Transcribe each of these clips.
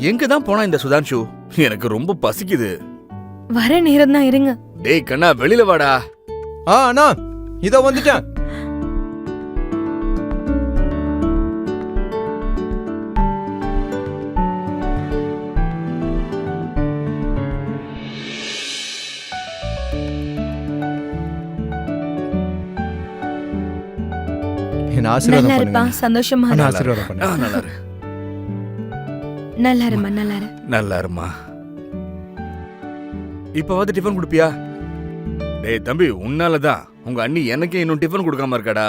எங்க தான் போனா இந்த சுதான்ஷு? எனக்கு ரொம்ப பசிக்குது. வர நேரம் தான், இருங்க. டேய் கண்ணா, வெளியில வாடா. அண்ணா இதோ வந்துட்டேன். நல்லா இருப்பா, சந்தோஷமா இரு. ஆசீர்வாதம் பண்ணு. நல்லா இரு. நல்லா இருமா, நல்லா இரு. நல்லா இருமா. இப்ப வந்து டிஃபன் குடுப்பியா? டேய் தம்பி, உன்னாலதான் உங்க அண்ணி எனக்கே இன்னும் டிஃபன் கொடுக்காம இருக்காடா.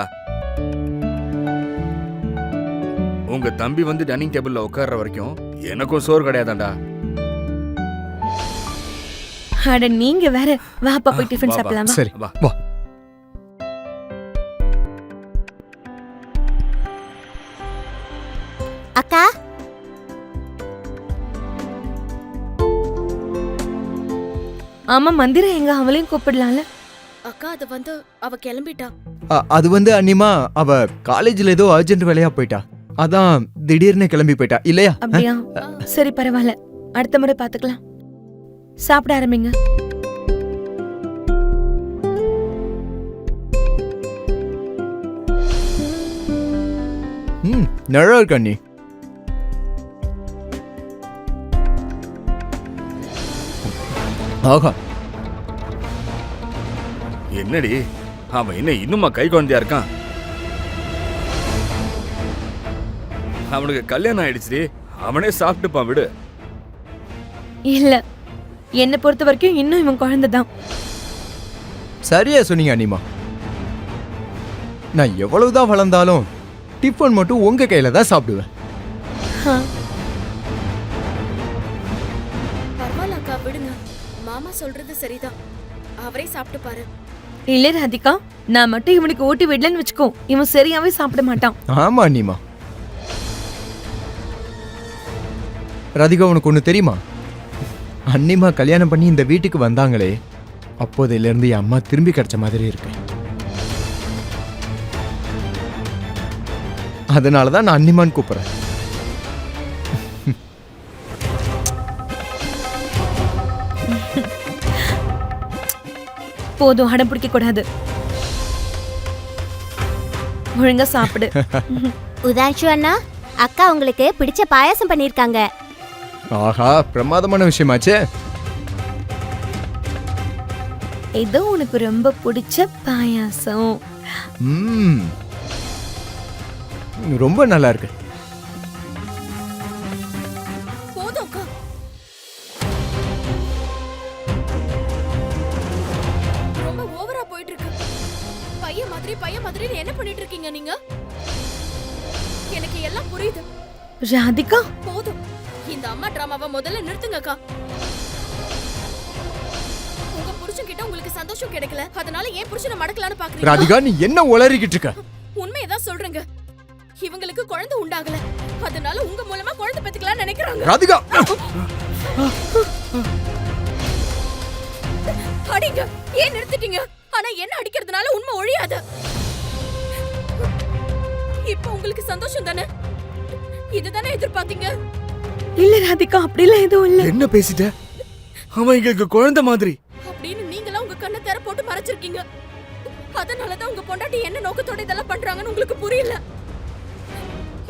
உங்க தம்பி வந்து டைனிங் டேபிள்ல உட்கார்ற வரைக்கும் எனக்கும் சோறு கிடையாதாண்டா. அட நீங்க வேற. வாப்பா போய் டிஃபன் சாப்பிடலாம். சரி வா. வா. அக்கா, ஆமா, மந்திர எங்க? அவளையும் கூப்பிடலாம்ல. அக்கா அது வந்து அவ கிளம்பிட்டா. அது வந்து அண்ணிமா, அவ காலேஜ்ல ஏதோ அர்ஜென்ட் வேலையா போயிட்டா. அதான் திடீர்னு கிளம்பி போயிட்டா இல்லையா? அப்படியா? சரி, பரவாயில்ல. அடுத்த முறை பாத்துக்கலாம். சாப்பிட ஆரம்பிங்க. நல்லா இருக்கு அண்ணி. ஆஹா, என்னடி அவன் என்ன இன்னுமா கை குழந்தையா இருக்கான்? அவனுக்கு கல்யாணம் ஆயிடுச்சு. அவனே சாப்பிட்டுப்பான், விடு. இல்ல, என்ன பொறுத்த வரைக்கும் இன்னும் இவன் குழந்தைதான். சரியா சொன்னீங்க அண்ணிமா. நான் எவ்வளவுதான் வளர்ந்தாலும் டிஃபன் மட்டும் உங்க கையில தான் சாப்பிடுவேன். பரவாயில்ல அக்கா, விடுங்க. மாமா சொல்றது சரிதான். அவரே சாப்பிட்டு பாரு. இல்ல ராதிகா, நான் மட்டும் இவனுக்கு ஊட்டி விடலன்னு வச்சுக்கோ, இவன் சரியாவே சாப்பிட மாட்டான். ஆமா அண்ணிமா. ராதிகா, உனக்கு ஒண்ணு தெரியுமா? அண்ணிமா கல்யாணம் பண்ணி இந்த வீட்டுக்கு வந்தாங்களே, அப்போதையில இருந்து என் அம்மா திரும்பி கிடைச்ச மாதிரி இருக்கு. அதனாலதான் நான் அண்ணிமான்னு கூப்பிடுறேன். போதும், அடம் பிடிக்க கூடாது. ஒழுங்கா சாப்பிடு. உதான்ஷு அண்ணா, அக்கா உங்களுக்கு பிடிச்ச பாயாசம் பண்ணிருக்காங்க. ஆஹா, பிரமாதமான விஷயமாச்சே. ஏதோ உனக்கு ரொம்ப பிடிச்ச பாயாசம். ரொம்ப நல்லா இருக்கு. போதும் அக்கா. ரொம்ப ஓவரா போயிட்டு இருக்கு. பையன் மாதிரி என்ன பண்ணிட்டு இருக்கீங்க நீங்க? எனக்கு எல்லாம் புரியுது. ராதிகா, போதும். இந்த அம்மா டிராமாவை முதல்ல நிறுத்துங்க அக்கா. உங்க புருஷன் கிட்ட உங்களுக்கு சந்தோஷம் கிடைக்கல, அதனால ஏன் புருஷனை மடக்கலான்னு பாக்குறீங்க? ராதிகா, நீ என்ன உளறிக்கிட்டு இருக்க? உண்மையதான் சொல்றேங்க. இவங்களுக்கு குழந்தை உண்டாகல, அதனால உங்க மூலமா குழந்தை பெத்துக்கலாம்னு நினைக்கிறாங்க. ராதிகா, அடிங்க. ஏன் நிறுத்திட்டீங்க? ஆனா என்ன அடிக்கிறதுனால உண்மை ஒழியாது. இப்போ உங்களுக்கு சந்தோஷம் தானே? இதுதானே எதிர்பார்த்தீங்க? இல்ல ராதிகா, அப்படிலாம் எதுவும் இல்ல. என்ன பேசிட்ட? அவன் எங்களுக்கு குழந்தை மாதிரி அப்படின்னு நீங்களா உங்க கண்ணை திற போட்டு மறைச்சிருக்கீங்க. அதனாலதான் உங்க பொண்டாட்டி என்ன நோக்கத்தோட இதெல்லாம் பண்றாங்கன்னு உங்களுக்கு புரியல.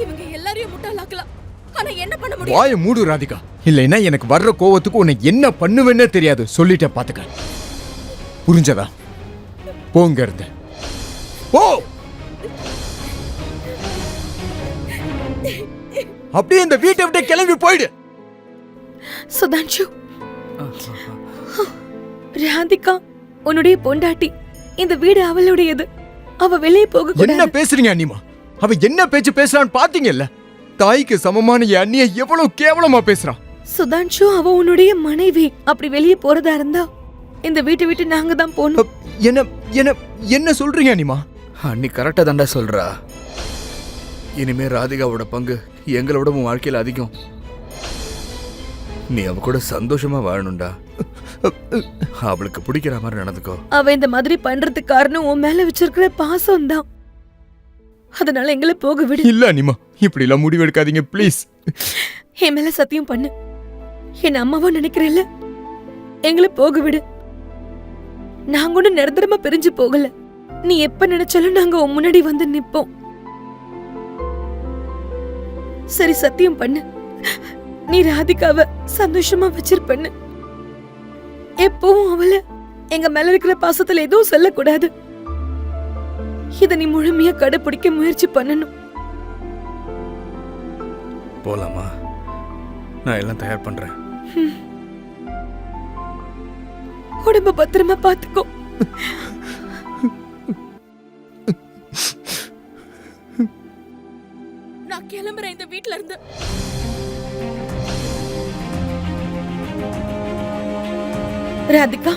இவங்க எல்லாரையும் முட்டாளாக்கலாம், ஆனா என்ன பண்ண முடியும்? வாயை மூடு ராதிகா. இல்லைன்னா எனக்கு வர்ற கோவத்துக்கு உன்னை என்ன பண்ணுவேன்னே தெரியாது. சொல்லிட்டேன், பாத்துக்க. புரிஞ்சதா? போங்க இருந்து போ. அப்படியே இந்த வீட்டை விட்டு கிளம்பி போயிடு. சுதான்ஷு, ராதிகா உன்னுடைய பொண்டாட்டி. இந்த வீடு அவளுடையது. அவ வெளியே போக என்ன கூடாது. பேசுறீங்க அண்ணிமா? அவ என்ன பேச்சு பேசுறான்னு பாத்தீங்கல்ல? தாய்க்கு சமமான என் அண்ணியை எவ்வளவு கேவலமா பேசுறான். சுதான்ஷு, அவ உன்னுடைய மனைவி. அப்படி வெளியே போறதா இருந்தா இந்த வீட்டை விட்டு நாங்க தான் போகணும். என்ன என்ன என்ன சொல்றீங்க அண்ணிமா? அண்ணி கரெக்டா தாண்டா சொல்றா. இனிமே ராதிகாவோட பங்கு எங்களோட உன் வாழ்க்கையில அதிகம். நீ அவ கூட சந்தோஷமா வாழணும்டா. அவளுக்கு பிடிக்கிற மாதிரி நடந்துக்கோ. அவ இந்த மாதிரி பண்றதுக்கு காரணம் உன் மேல வச்சிருக்கிற பாசம் தான். அதனால எங்களை போக விடு. இல்ல அண்ணிமா, இப்படி எல்லாம் முடிவு எடுக்காதீங்க ப்ளீஸ். என் மேல சத்தியம் பண்ணு. என் அம்மாவா நினைக்கிறேல்ல, எங்களை போக விடு. நாங்க ஒண்ணு நிரந்தரமா பிரிஞ்சு போகல. நீ எப்ப நினைச்சாலும் நாங்க உன் முன்னாடி வந்து நிப்போம். சரி, சத்தியம் பண்ணு. நீ ராதிகாவை சந்தோஷமா வச்சிருப்பண்ணு. எப்பவும் அவளை எங்க மேல இருக்கிற பாசத்துல எதுவும் சொல்லக்கூடாது. இத நீ முழுமையா கடைபிடிக்க முயற்சி பண்ணணும். போலாமா? நான் எல்லாம் தயார் பண்றேன். உடம்ப பத்திரமா பாத்துக்கோ. நான் கிளம்புறேன் இந்த வீட்ல இருந்து. ராதிகா,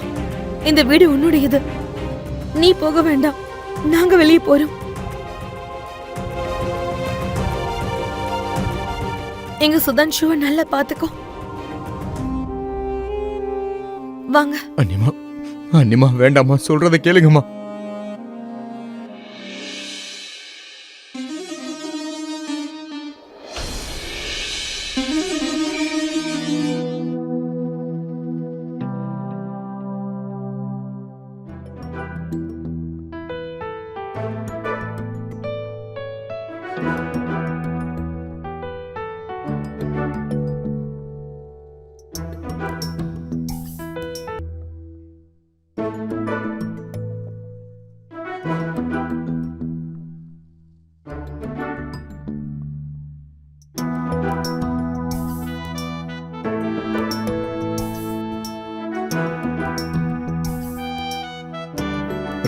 இந்த வீடு உன்னுடையது. நீ போக வேண்டாம், நாங்க வெளியே போறோம். எங்க சுதான்ஷுவை நல்லா பாத்துக்கோ. வாங்க. அண்ணிமா, அண்ணிமா வேண்டாம்மா, சொல்றத கேளுங்கம்மா.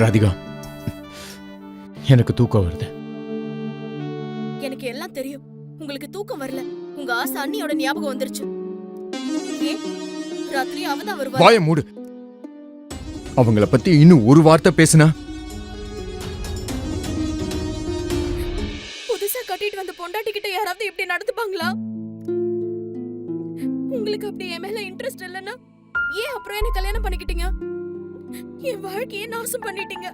ராதிகா, எனக்கு தூக்கம் வருது. எனக்கு எல்லாம் தெரியும். உங்களுக்கு தூக்கம் வரல. உங்க ஆசை அண்ணியோட ஞாபகம் வந்துருச்சு. ஏன் ராத்திரி அவதான் வருவா. வாய மூடு. அவங்கள பத்தி இன்னும் ஒரு வார்த்தை பேசுனா புதுசா கட்டிட்டு வந்த பொண்டாட்டி கிட்ட யாராவது இப்படி நடந்துப்பாங்களா? உங்களுக்கு அப்படி என் மேல இன்ட்ரெஸ்ட் இல்லைன்னா ஏன் அப்புறம் என்ன கல்யாணம் பண்ணிக்கிட்டீங்க? என் வாழ்க்கையை நாசம் பண்ணிட்டீங்க.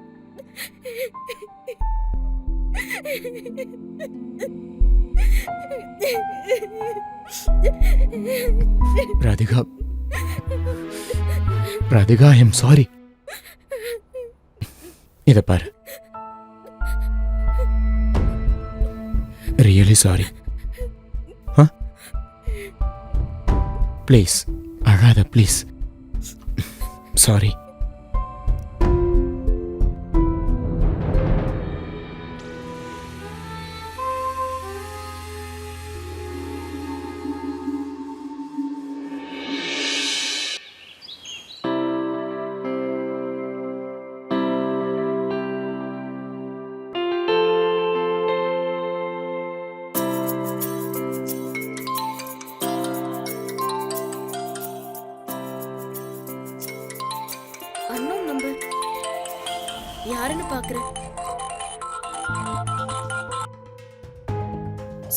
Radhika, Radhika, I am sorry. இத பாரு, ரியலி சாரி. ப்ளீஸ் அழாத, ப்ளீஸ். சாரி. Unknown number. யாருன்னு பாக்குறேன்.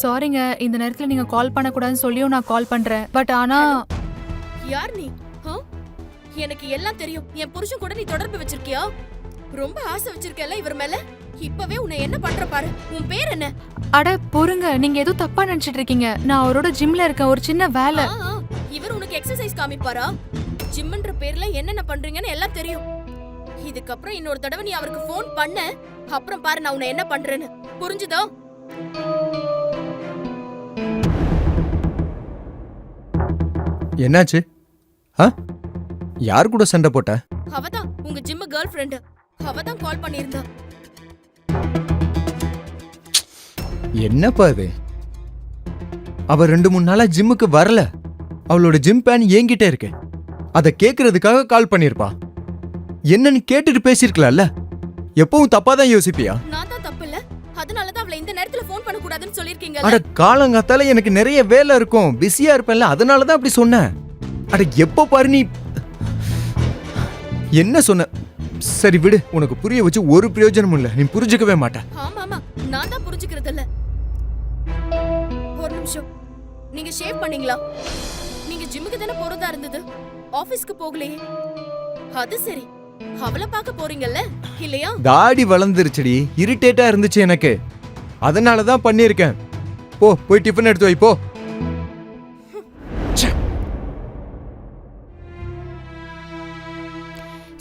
சாரிங்க, இந்த நேரத்துல நீங்க கால் பண்ணக்கூடாதுன்னு சொல்லியும் நான் கால் பண்றேன். பட் ஆனா யார் நீ? எனக்கு எல்லாம் தெரியும். என் புருஷன் கூட நீ தொடர்பு வச்சிருக்கியா? ரொம்ப ஆசை வச்சிருக்கல இவர் மேல. இப்பவே உன்னை என்ன பண்ற பாரு. உன் பேர் என்ன? அட பொறுங்க, நீங்க ஏதோ தப்பா நினைச்சிட்டு இருக்கீங்க. நான் அவரோட ஜிம்ல இருக்கேன், ஒரு சின்ன வேலை. இவர் உனக்கு எக்ஸசைஸ் காமிப்பாரா? ஜிம்ன்ற பேர்ல என்னென்ன பண்றீங்கன்னு எல்லாம் தெரியும். இதுக்கப்புறம் இன்னொரு தடவை நீ அவருக்கு ஃபோன் பண்ண, அப்புறம் பாரு நான் உன்னை என்ன பண்றேன்னு. புரிஞ்சுதா? என்னாச்சு? யார் கூட சண்டை போட்ட? அவதான் உங்க ஜிம் கேர்ள் ஃப்ரெண்ட். அவதான் கால் பண்ணியிருந்தா. என்னப்பா இது? அவ 2-3 நாளா ஜிம்முக்கு வரல. அவளோட ஜிம் பேன் என்கிட்ட இருக்கு. அத கேக்குறதுக்காக கால் பண்ணிருப்பா. என்னன்னு கேட்டுட்டு பேசிருக்கலாம்ல. எப்பவும் தப்பா தான் யோசிப்பியா? நான் தான் தப்பு இல்ல. அதனாலதான் அவளை இந்த நேரத்துல ஃபோன் பண்ண கூடாதுன்னு சொல்லிருக்கீங்க. அட காலங்காத்தால எனக்கு நிறைய வேலை இருக்கும், பிஸியா இருப்பேன்ல, அதனாலதான் அப்படி சொன்னேன். அட எப்ப பாரு நீ என்ன சொன்ன? சரி விடு, உனக்கு புரிய வச்சு ஒரு பிரயோஜனமும் இல்ல. நீ புரிஞ்சுக்கவே மாட்ட. ஆமா ஆமா, நான் தான் புரிஞ்சுக்கிறது இல்ல. ஒரு நிமிஷம். நீங்க ஷேவ் பண்ணீங்களா? நீங்க ஜிம்முக்கு தானே போறதா இருந்தது, ஆபீஸ்க்கு போகலையே. அது சரி, அவளை பார்க்க போறீங்கல்ல இல்லையா? தாடி வளர்ந்துருச்சுடி, இரிட்டேட்டா இருந்துச்சு எனக்கு, அதனாலதான் பண்ணிருக்கேன். போய் டிஃபன் எடுத்து வை போ.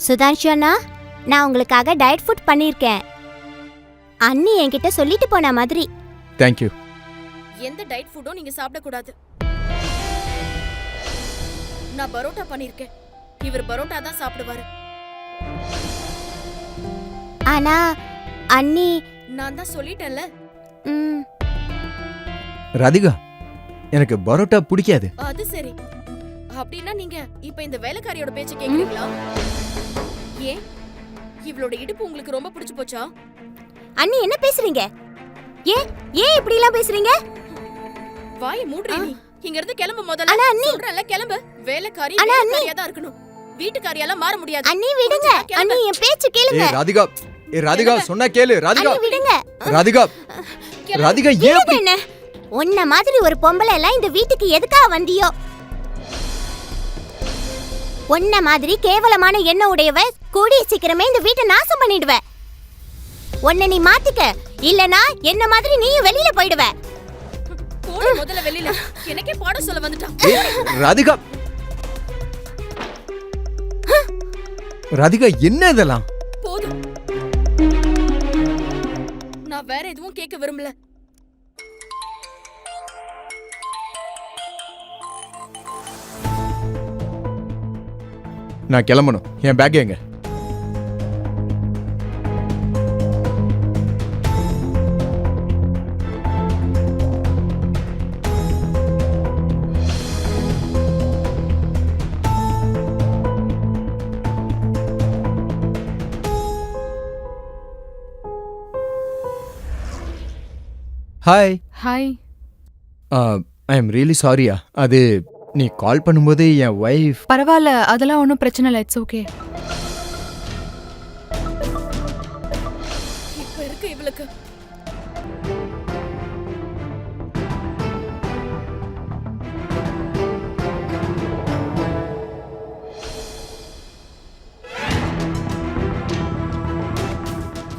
சுதான்ஷு அண்ணா, நான் உங்களுக்காக டயட் ஃபுட் பண்ணியிருக்கேன். அண்ணி என்கிட்ட சொல்லிட்டு போன மாதிரி. தேங்க்யூ. எந்த டயட் ஃபுட்டும் நீங்க சாப்பிட கூடாது. நான் பரோட்டா பண்ணிருக்கேன். இவர் பரோட்டா தான் சாப்பிடுவாரு. ஆனா அண்ணி, நான் தான் சொல்லிட்டேன்ல. ம், ராதிகா, எனக்கு பரோட்டா பிடிக்காது. அது சரி. அப்படின்னா நீங்க இப்ப இந்த வேலைக்காரியோட பேச்ச கேக்குறீங்களா? ஏன் இவளோட இடுப்பு உங்களுக்கு ரொம்ப பிடிச்சு போச்சா? அண்ணி என்ன பேசுறீங்க? ஏன் ஏன் இப்படி எல்லாம் பேசுறீங்க? வாயை மூடுறீ நீ. இங்க இருந்து கிளம்பு முதல்ல. அண்ணா, அண்ணி. சொல்றேன்ல, கிளம்பு. வேலைக்காரி அண்ணா, அண்ணி. வேலைக்காரியா தான் இருக்கணும். வீட்டுக்காரியால மாற முடியாது. அண்ணி விடுங்க. அண்ணி என் பேச்சு கேளுங்க. ராதிகா, ராதிகா சொன்னா கேளு. ராதிகா, அண்ணி விடுங்க. ராதிகா, ராதிகா ஏன் விடுங்க அப்படி? என்ன? உன்ன மாதிரி ஒரு பொம்பளை எல்லாம் இந்த வீட்டுக்கு எதுக்காக வந்தியோ? உன்ன மாதிரி கேவலமான எண்ணம் உடையவ கூடிய சீக்கிரமே இந்த வீட்டை நாசம் பண்ணிடுவ. உன்னை நீ மாத்திக்க, இல்லனா என்ன மாதிரி நீயும் வெளியில போயிடுவ. போடு முதல்ல வெளியில. எனக்கே பாடம் சொல்ல வந்துட்டான். ராதிகா, ராதிகா என்ன இதெல்லாம்? போதும். நான் வேற எதுவும் கேட்க விரும்பல. நான் கிளம்பணும். என் பேக் எங்க? Hi. Hi. I am really சாரியா. அது நீ கால் பண்ணும்போது என் ஒய்ஃப். பரவாயில்ல, அதெல்லாம் ஒன்றும் பிரச்சனை இல்லை. It's okay. இப்ப இருக்கு இவளுக்கு.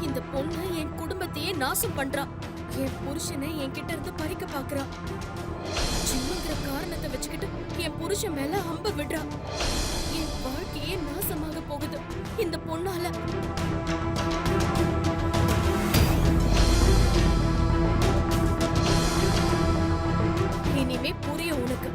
இந்த பொண்ணு என் குடும்பத்தையே நாசம் பண்றா. என் புருஷனை என்கிட்ட இருந்து பறிக்க பாக்குறா. ஜிம்முங்கிற காரணத்தை வச்சுக்கிட்டு என் புருஷன் மேல அம்பு விடுறா. என் வாழ்க்கையே நாசமாக போகுது இந்த பொண்ணால. இனிமே புரியும் உனக்கு.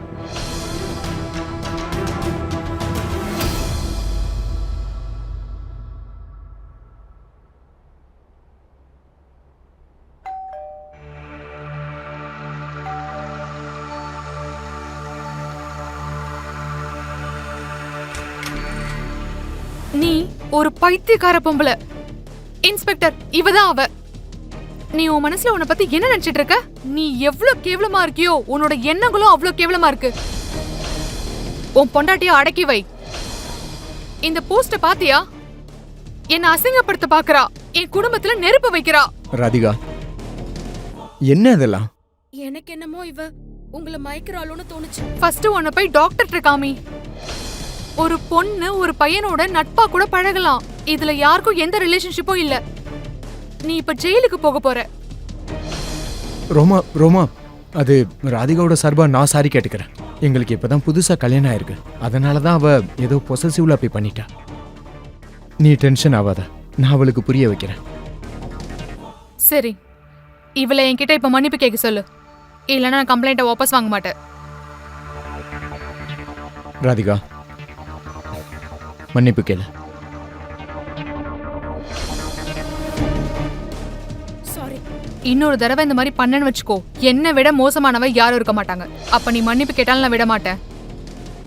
நீ ஒரு பைத்தியக்கார பொம்பளை. இன்ஸ்பெக்டர், இவதான் அவ. நீ உன் மனசுல உன்னை பத்தி என்ன நினைச்சிட்டு இருக்க? நீ எவ்வளவு கேவலமா இருக்கியோ உன்னோட எண்ணங்களும் அவ்வளவு கேவலமா இருக்கு. உன் பொண்டாட்டிய அடக்கி வை. இந்த போஸ்ட பாத்தியா? என்ன அசிங்கப்படுத்த பாக்குறா. என் குடும்பத்துல நெருப்பு வைக்கிறா. ராதிகா, என்ன இதெல்லாம்? எனக்கு என்னமோ இவ உங்களை மயக்கிறாளோன்னு தோணுச்சு. ஃபர்ஸ்ட் உன்னை போய் டாக்டர்ட்ட காமி. ஒரு பொண்ணு ஒரு பையனோட நட்பா கூட பழகலாம். இதுல யாருக்கும் எந்த ரிலேஷன்ஷிப்பும் இல்ல. நீ இப்ப ஜெயிலுக்கு போக போற. ரோமா, ரோமா, அது ராதிகாவோட சார்பா நான் சாரி கேட்டுக்கிறேன். எங்களுக்கு இப்பதான் புதுசா கல்யாணம் ஆயிருக்கு. அதனாலதான் அவ ஏதோ பொசசிவ்ல அப்படி பண்ணிட்டா. நீ டென்ஷன் ஆகாத, நான் அவளுக்கு புரிய வைக்கிறேன். சரி, இவளை என்கிட்ட இப்ப மன்னிப்பு கேட்க சொல்லு. இல்லைன்னா நான் கம்ப்ளைண்ட்டை வாபஸ் வாங்க மாட்டேன். ராதிகா, மன்னிப்பு கேளு. சாரி. இன்னொரு தடவை இந்த மாதிரி பண்ணன்னு வச்சுக்கோ, என்னை விட மோசமானவ யாரும் இருக்க மாட்டாங்க. அப்ப நீ மன்னிப்பு கேட்டாலும் நான் விட மாட்டேன்.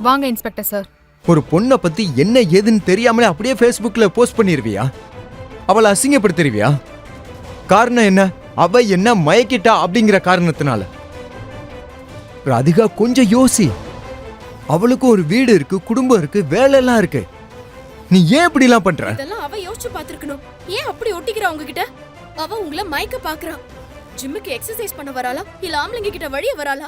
வாங்க இன்ஸ்பெக்டர் சார். ஒரு பொண்ணை பத்தி என்ன ஏதுன்னு தெரியாமலே அப்படியே ஃபேஸ்புக்ல போஸ்ட் பண்ணிருவியா? அவளை அசிங்கப்படுத்திருவியா? காரணம் என்ன? அவ என்ன மயக்கிட்டா அப்படிங்கிற காரணத்தினால. ராதிகா, கொஞ்சம் யோசி. அவளுக்கு ஒரு வீடு இருக்கு, குடும்பம் இருக்கு, வேலை எல்லாம் இருக்கு. நீ ஏன் இப்படி எல்லாம் பண்ற? இதெல்லாம் அவ யோசிச்சு பாத்துருக்கணும். ஏன் அப்படி ஒட்டிக்கிறா உங்ககிட்ட? அவ உங்களை மயக்க பாக்குறா. ஜிம்முக்கு எக்ஸசைஸ் பண்ண வராளா இல்ல ஆம்பளைங்க கிட்ட வழிய வராளா?